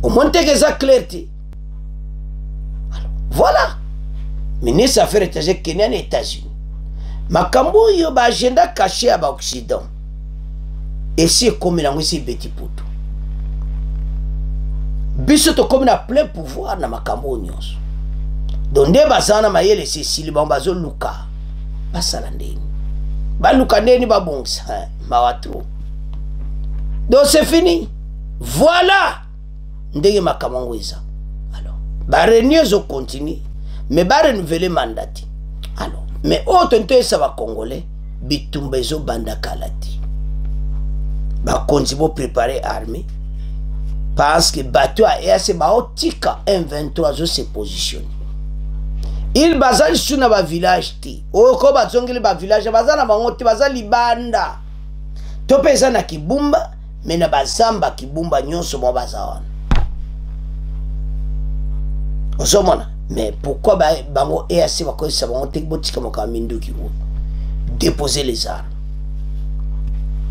Au moins, t'es ça clarté. Voilà. Ministre des Affaires étrangères Kenya et États-Unis. Makambo yo ba agenda caché à l'Occident. Et c'est comme la musique Betty Poutou. Biso to comme na plein pouvoir na makambo nyonso. Donde bazana mayele Cécile bambazo luka. Basala ndeni. Ba luka ndeni ba bongsa, mawatro. Donc c'est fini. Voilà. Ndenge makambo eza. Alors, ba réunion zo continue. Mais ba renouveler mandat. Alors, mais autre ça va congolais, bitumbezo banda kalati. Ba konzibo préparer armée parce que bateau a EAC ba otika M23 zo se positionner. Il bazali suna ba village ti. O ko bazongeli ba village bazana bangote bazali banda. To pesa na Kibumba, mais na bazamba Kibumba nyonso mo bazawana. Osomona. Mais pourquoi bango EAC va cause ça va monter botika mo kaminduki ou déposer les armes.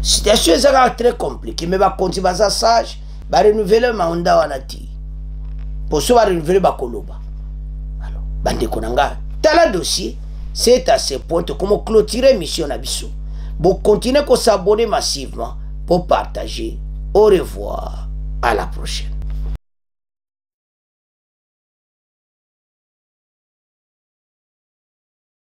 Situation est très compliquée mais va continuer ça sage, va renouveler mandat wanati. Pour ça va renouveler ba koloba. Alors, bande konanga, tala dossier, c'est à ce point comment clôturer mission na biso. Bon continuer à s'abonner massivement pour partager. Au revoir, à la prochaine.